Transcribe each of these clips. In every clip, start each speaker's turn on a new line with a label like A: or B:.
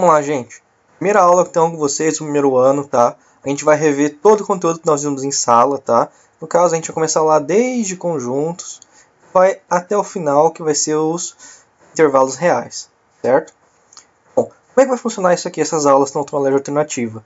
A: Vamos lá, gente. Primeira aula então com vocês, o primeiro ano, tá? A gente vai rever todo o conteúdo que nós vimos em sala, tá? No caso, a gente vai começar lá desde conjuntos, vai até o final, que vai ser os intervalos reais, certo? Bom, como é que vai funcionar isso aqui, essas aulas na colégio alternativa?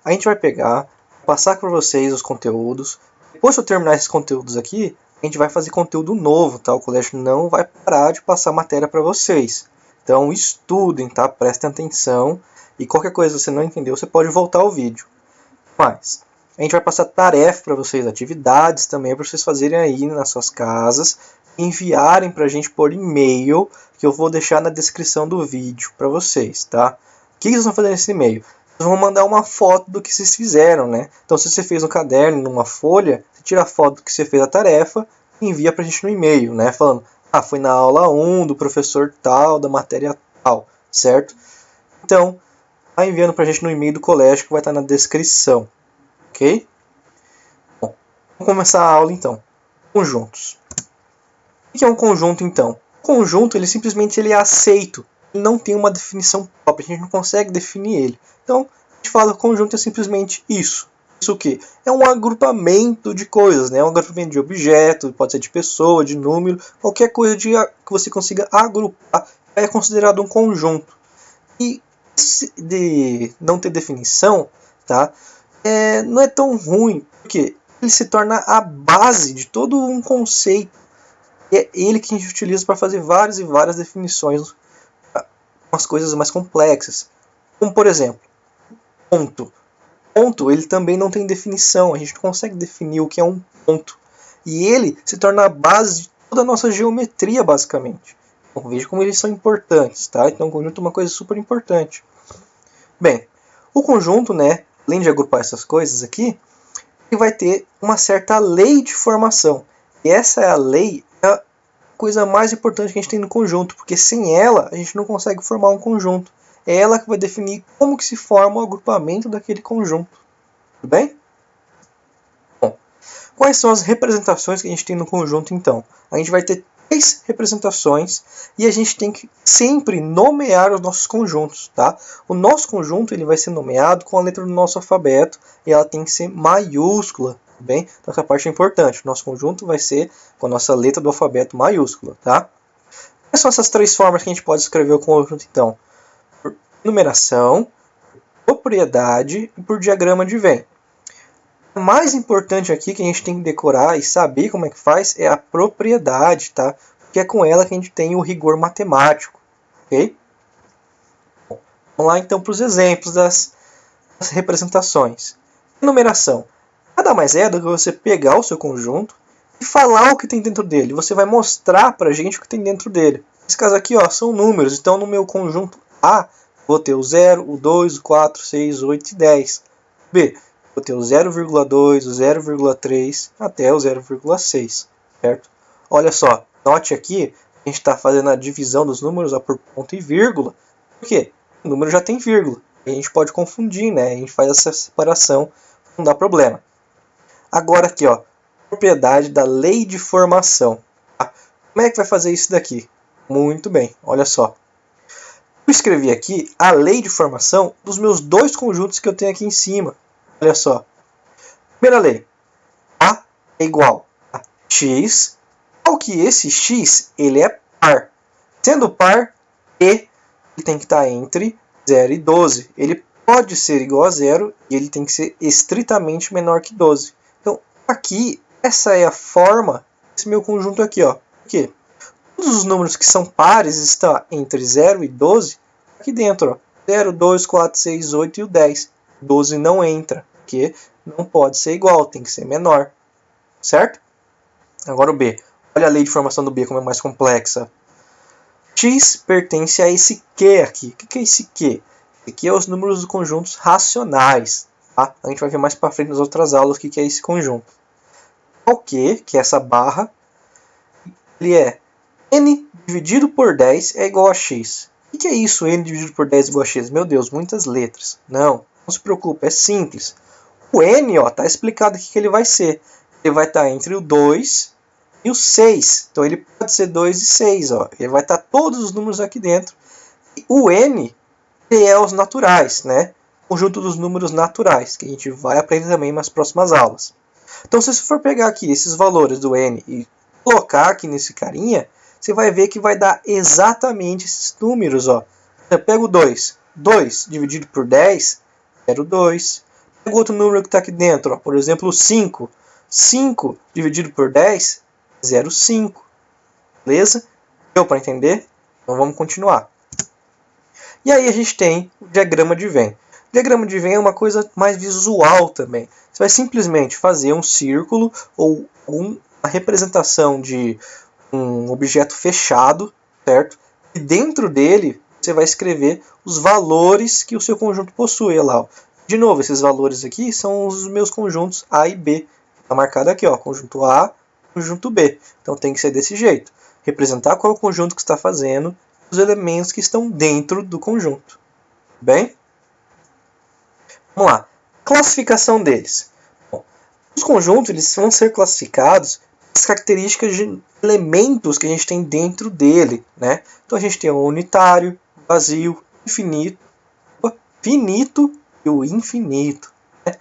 A: A gente vai pegar, passar para vocês os conteúdos. Depois que eu terminar esses conteúdos aqui, a gente vai fazer conteúdo novo, tá? O colégio não vai parar de passar matéria para vocês. Então estudem, tá? Prestem atenção. E qualquer coisa que você não entendeu, você pode voltar ao vídeo. Mas a gente vai passar tarefa para vocês, atividades também para vocês fazerem aí nas suas casas, enviarem para a gente por e-mail, que eu vou deixar na descrição do vídeo para vocês, tá? O que vocês vão fazer nesse e-mail? Vocês vão mandar uma foto do que vocês fizeram, né? Então, se você fez um caderno, numa folha, você tira a foto do que você fez a tarefa e envia para a gente no e-mail, né? Falando, foi na aula 1 do professor tal, da matéria tal, certo? Então, vai enviando para a gente no e-mail do colégio que vai estar na descrição, ok? Bom, vamos começar a aula então. Conjuntos. O que é um conjunto então? O conjunto ele simplesmente é aceito, ele não tem uma definição própria, a gente não consegue definir ele. Então, a gente fala que o conjunto é simplesmente isso. Isso o quê? É um agrupamento de coisas, né? Um agrupamento de objetos, pode ser de pessoa, de número, qualquer coisa que você consiga agrupar é considerado um conjunto. E de não ter definição, tá? Não é tão ruim, porque ele se torna a base de todo um conceito. E é ele que a gente utiliza para fazer várias e várias definições, umas coisas mais complexas. Como, por exemplo, ponto. Ponto, ele também não tem definição, a gente não consegue definir o que é um ponto. E ele se torna a base de toda a nossa geometria, basicamente. Então, veja como eles são importantes, tá? Então, o conjunto é uma coisa super importante. Bem, o conjunto, né, além de agrupar essas coisas aqui, ele vai ter uma certa lei de formação. E essa é a lei, é a coisa mais importante que a gente tem no conjunto, porque sem ela a gente não consegue formar um conjunto. É ela que vai definir como que se forma o agrupamento daquele conjunto. Tudo bem? Bom, quais são as representações que a gente tem no conjunto, então? A gente vai ter 3 representações e a gente tem que sempre nomear os nossos conjuntos, tá? O nosso conjunto ele vai ser nomeado com a letra do nosso alfabeto e ela tem que ser maiúscula, tudo bem? Então essa parte é importante. O nosso conjunto vai ser com a nossa letra do alfabeto maiúscula, tá? Quais são essas 3 formas que a gente pode escrever o conjunto, então? Por numeração, propriedade e por diagrama de Venn. O mais importante aqui que a gente tem que decorar e saber como é que faz é a propriedade, tá? Porque é com ela que a gente tem o rigor matemático, ok? Bom, vamos lá então para os exemplos das representações. Numeração. Nada mais é do que você pegar o seu conjunto e falar o que tem dentro dele. Você vai mostrar para a gente o que tem dentro dele. Nesse caso aqui, ó, são números. Então, no meu conjunto A, vou ter o 0, o 2, o 4, 6, 8 e 10. B, vou ter o 0,2, o 0,3 até o 0,6, certo? Olha só, note aqui, a gente está fazendo a divisão dos números por ponto e vírgula. Por quê? O número já tem vírgula. A gente pode confundir, né? A gente faz essa separação, não dá problema. Agora aqui, ó, propriedade da lei de formação. Tá? Como é que vai fazer isso daqui? Muito bem, olha só. Eu escrevi aqui a lei de formação dos meus 2 conjuntos que eu tenho aqui em cima. Olha só. Primeira lei. A é igual a x, ao que esse x ele é par. Sendo par, ele tem que estar entre 0 e 12. Ele pode ser igual a 0 e ele tem que ser estritamente menor que 12. Então, aqui, essa é a forma desse meu conjunto aqui. Ó. Por quê? Todos os números que são pares estão entre 0 e 12 aqui dentro. Ó. 0, 2, 4, 6, 8 e o 10. 12 não entra, porque não pode ser igual, tem que ser menor. Certo? Agora o B. Olha a lei de formação do B como é mais complexa. X pertence a esse Q aqui. O que é esse Q? Esse aqui é os números dos conjuntos racionais. Tá? A gente vai ver mais para frente nas outras aulas o que é esse conjunto. O Q, que é essa barra, ele é n dividido por 10 é igual a x. O que é isso, n dividido por 10 é igual a x? Meu Deus, muitas letras. Não se preocupe, é simples. O n está explicado aqui que ele vai ser. Ele vai estar entre o 2 e o 6. Então ele pode ser 2 e 6. Ó. Ele vai estar todos os números aqui dentro. E o n ele é os naturais, né? Conjunto dos números naturais, que a gente vai aprender também nas próximas aulas. Então, se você for pegar aqui esses valores do n e colocar aqui nesse carinha, você vai ver que vai dar exatamente esses números, ó. Eu pego 2. 2 dividido por 10, 0,2. Pego outro número que está aqui dentro, ó. Por exemplo, 5. 5 dividido por 10, 0,5. Beleza? Deu para entender? Então vamos continuar. E aí a gente tem o diagrama de Venn. O diagrama de Venn é uma coisa mais visual também. Você vai simplesmente fazer um círculo ou uma representação de um objeto fechado, certo? E dentro dele você vai escrever os valores que o seu conjunto possui. Olha lá, ó. De novo, esses valores aqui são os meus conjuntos A e B. Está marcado aqui, ó, conjunto A, conjunto B. Então tem que ser desse jeito. Representar qual é o conjunto que está fazendo, os elementos que estão dentro do conjunto. Bem? Vamos lá. Classificação deles. Bom, os conjuntos eles vão ser classificados pelas características de elementos que a gente tem dentro dele, né? Então a gente tem o unitário, o vazio, infinito, o finito e o infinito. Né?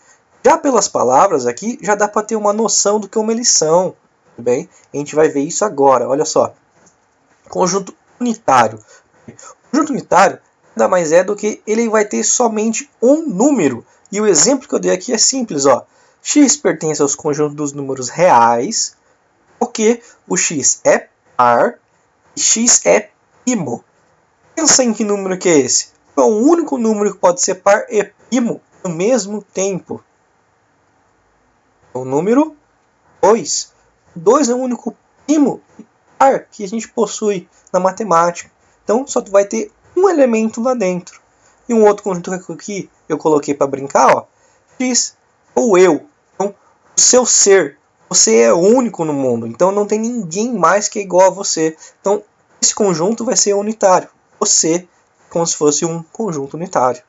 A: Já pelas palavras aqui, já dá para ter uma noção do que eles são. Tudo bem? A gente vai ver isso agora. Olha só. Conjunto unitário. O conjunto unitário nada mais é do que ele vai ter somente um número. E o exemplo que eu dei aqui é simples, ó. X pertence aos conjuntos dos números reais, porque o x é par e x é primo. Pensa em que número que é esse? É o único número que pode ser par e primo ao mesmo tempo. O número 2. 2 é o único primo par que a gente possui na matemática. Então só vai ter um elemento lá dentro. E um outro conjunto aqui eu coloquei para brincar, ó. X ou eu. Então, o seu ser. Você é único no mundo. Então não tem ninguém mais que é igual a você. Então esse conjunto vai ser unitário. Você como se fosse um conjunto unitário.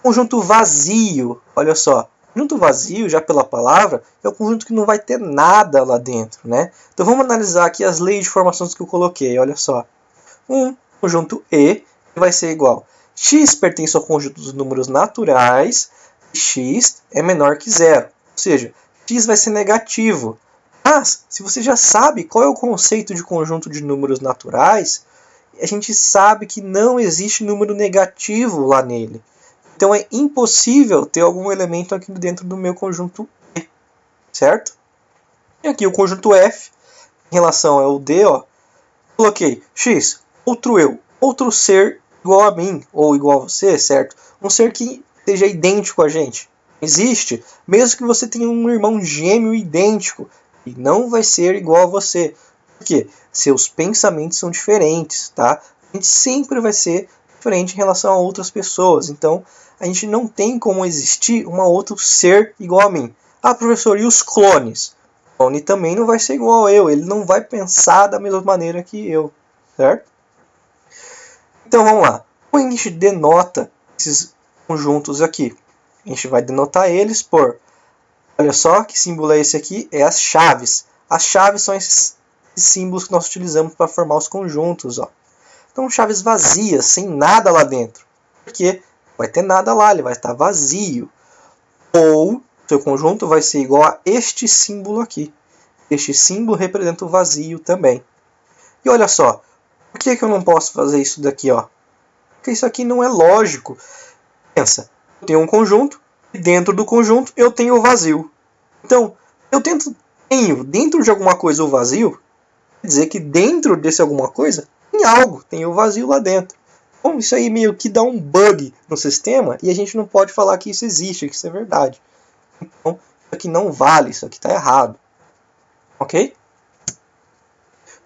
A: Conjunto vazio. Olha só. Conjunto vazio, já pela palavra, é um conjunto que não vai ter nada lá dentro, né? Então vamos analisar aqui as leis de formações que eu coloquei. Olha só. Um conjunto E vai ser igual. X pertence ao conjunto dos números naturais e x é menor que zero. Ou seja, x vai ser negativo. Mas, se você já sabe qual é o conceito de conjunto de números naturais, a gente sabe que não existe número negativo lá nele. Então é impossível ter algum elemento aqui dentro do meu conjunto E. Certo? E aqui o conjunto F, em relação ao D, ó, coloquei x, outro eu, outro ser igual a mim, ou igual a você, certo? Um ser que seja idêntico a gente. Existe, mesmo que você tenha um irmão gêmeo idêntico, e não vai ser igual a você. Por quê? Seus pensamentos são diferentes, tá? A gente sempre vai ser diferente em relação a outras pessoas. Então, a gente não tem como existir um outro ser igual a mim. Ah, professor, e os clones? O clone também não vai ser igual a eu. Ele não vai pensar da mesma maneira que eu, certo? Então vamos lá. Como a gente denota esses conjuntos aqui? A gente vai denotar eles por... Olha só que símbolo é esse aqui? É as chaves. As chaves são esses símbolos que nós utilizamos para formar os conjuntos. Ó. Então chaves vazias, sem nada lá dentro. Porque vai ter nada lá, ele vai estar vazio. Ou seu conjunto vai ser igual a este símbolo aqui. Este símbolo representa o vazio também. E olha só. Por que eu não posso fazer isso daqui, ó? Porque isso aqui não é lógico. Pensa, eu tenho um conjunto e dentro do conjunto eu tenho o vazio. Então, tenho dentro de alguma coisa o vazio, quer dizer que dentro desse alguma coisa tem algo, tem o vazio lá dentro. Então, isso aí meio que dá um bug no sistema e a gente não pode falar que isso existe, que isso é verdade. Então, isso aqui não vale, isso aqui está errado. Ok?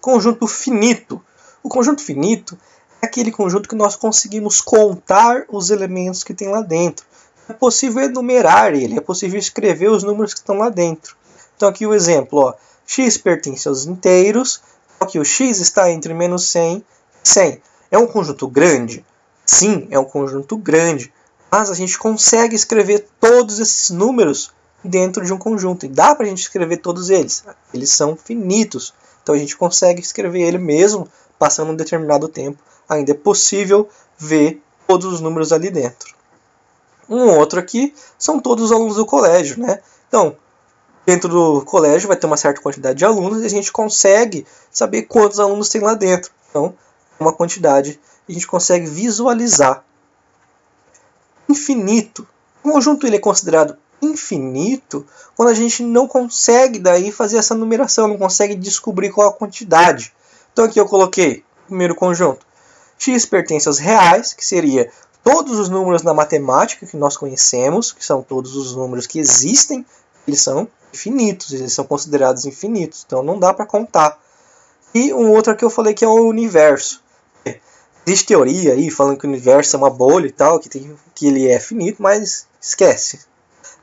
A: Conjunto finito. O conjunto finito é aquele conjunto que nós conseguimos contar os elementos que tem lá dentro. É possível enumerar ele, é possível escrever os números que estão lá dentro. Então aqui o exemplo, ó, x pertence aos inteiros, aqui o x está entre menos 100 e 100. É um conjunto grande? Sim, é um conjunto grande, mas a gente consegue escrever todos esses números dentro de um conjunto. E dá para a gente escrever todos eles. Eles são finitos, então a gente consegue escrever ele mesmo passando um determinado tempo. Ainda é possível ver todos os números ali dentro. Um outro aqui são todos os alunos do colégio, né? Então, dentro do colégio vai ter uma certa quantidade de alunos e a gente consegue saber quantos alunos tem lá dentro. Então, uma quantidade que a gente consegue visualizar. Infinito. O conjunto ele é considerado infinito quando a gente não consegue daí fazer essa numeração, não consegue descobrir qual a quantidade. Então aqui eu coloquei o primeiro conjunto. X pertence aos reais, que seria todos os números na matemática que nós conhecemos, que são todos os números que existem, eles são infinitos, eles são considerados infinitos, então não dá para contar. E um outro aqui eu falei que é o universo. Existe teoria aí falando que o universo é uma bolha e tal, que ele é finito, mas esquece.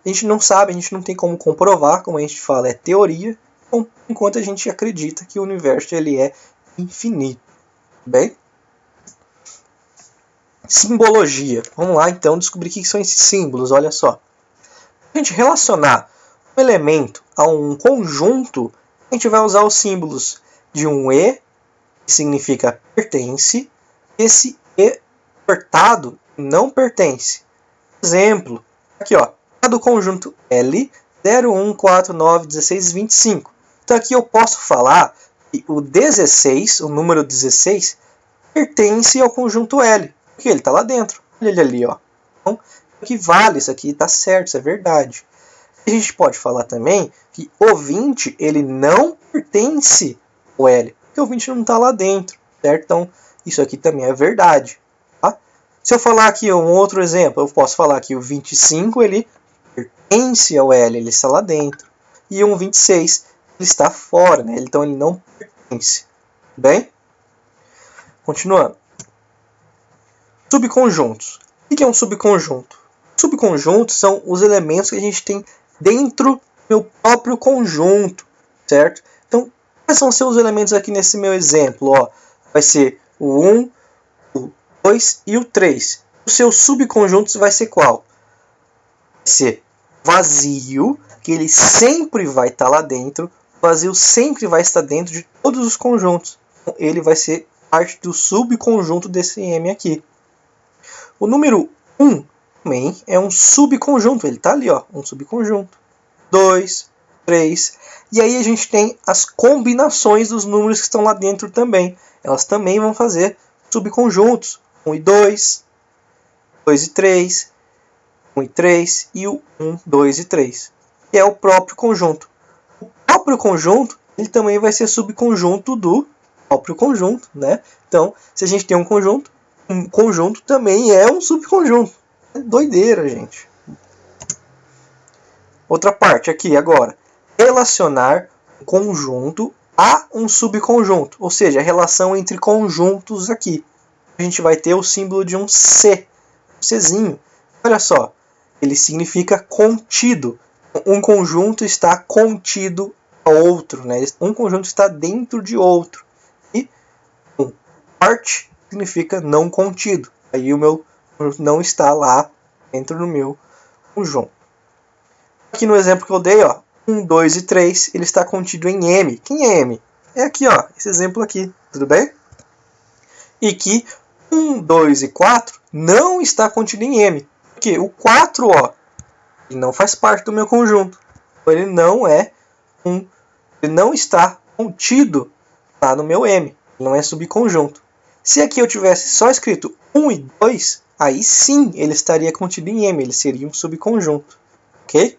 A: A gente não sabe, a gente não tem como comprovar, como a gente fala, é teoria, então, enquanto a gente acredita que o universo ele é infinito. Bem? Simbologia. Vamos lá então descobrir o que são esses símbolos, olha só. Para a gente relacionar um elemento a um conjunto, a gente vai usar os símbolos de um E, que significa pertence. Esse E cortado não pertence. Exemplo, aqui ó, do conjunto L, 0, 1, 4, 9, 16, 25. Então aqui eu posso falar que o 16, o número 16, pertence ao conjunto L, porque ele está lá dentro. Olha ele ali, ó. Então, o que vale isso aqui está certo, isso é verdade. A gente pode falar também que o 20 ele não pertence ao L, porque o 20 não está lá dentro, certo? Então, isso aqui também é verdade. Tá? Se eu falar aqui um outro exemplo, eu posso falar que o 25 ele pertence ao L, ele está lá dentro. E um 26 ele está fora, né? Então ele não pertence. Bem? Continuando. Subconjuntos. O que é um subconjunto? Subconjuntos são os elementos que a gente tem dentro do meu próprio conjunto, certo? Então, quais são os seus elementos aqui nesse meu exemplo? Ó, vai ser o 1, o 2 e o 3. Os seus subconjuntos vai ser qual? Vai ser vazio, que ele sempre vai estar lá dentro. O vazio sempre vai estar dentro de todos os conjuntos. Então, ele vai ser parte do subconjunto desse M aqui. O número 1 também é um subconjunto. Ele está ali, ó, um subconjunto. 2, 3. E aí a gente tem as combinações dos números que estão lá dentro também. Elas também vão fazer subconjuntos. 1 e 2, 2 e 3, 1 e 3 e o 1, 2 e 3. Que é o próprio conjunto. O próprio conjunto ele também vai ser subconjunto do próprio conjunto, né? Então, se a gente tem um conjunto também é um subconjunto. É doideira, gente. Outra parte aqui agora. Relacionar um conjunto a um subconjunto. Ou seja, a relação entre conjuntos aqui. A gente vai ter o símbolo de um C. Um Czinho. Olha só. Ele significa contido. Um conjunto está contido a outro, né? Um conjunto está dentro de outro. E parte significa não contido. Aí o meu conjunto não está lá dentro do meu conjunto. Aqui no exemplo que eu dei, ó, 1, 2 e 3, ele está contido em M. Quem é M? É aqui, ó, esse exemplo aqui, tudo bem? E que 1, 2 e 4 não está contido em M. Porque o 4, ó, ele não faz parte do meu conjunto. Ele não está contido lá no meu M. Ele não é subconjunto. Se aqui eu tivesse só escrito 1 e 2, aí sim ele estaria contido em M, ele seria um subconjunto. Ok?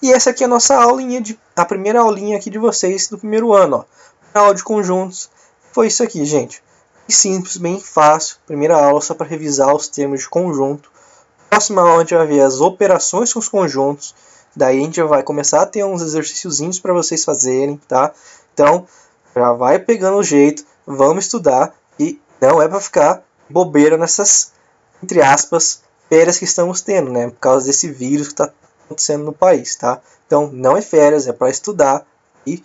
A: E essa aqui é a nossa aulinha, a primeira aulinha aqui de vocês do primeiro ano. Ó. Aula de conjuntos. Foi isso aqui, gente. Bem simples, bem fácil. Primeira aula só para revisar os termos de conjunto. Próxima aula a gente vai ver as operações com os conjuntos. Daí a gente vai começar a ter uns exercíciozinhos para vocês fazerem, tá? Então, já vai pegando o jeito. Vamos estudar e não é para ficar bobeira nessas, entre aspas, férias que estamos tendo, né? Por causa desse vírus que está acontecendo no país, tá? Então, não é férias, é para estudar e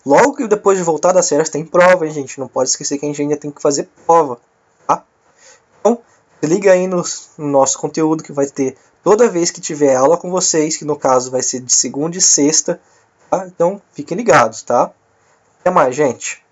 A: logo que depois de voltar das férias tem prova, hein, gente? Não pode esquecer que a gente ainda tem que fazer prova, tá? Então, se liga aí no nosso conteúdo que vai ter toda vez que tiver aula com vocês, que no caso vai ser de segunda e sexta, tá? Então, fiquem ligados, tá? Até mais, gente!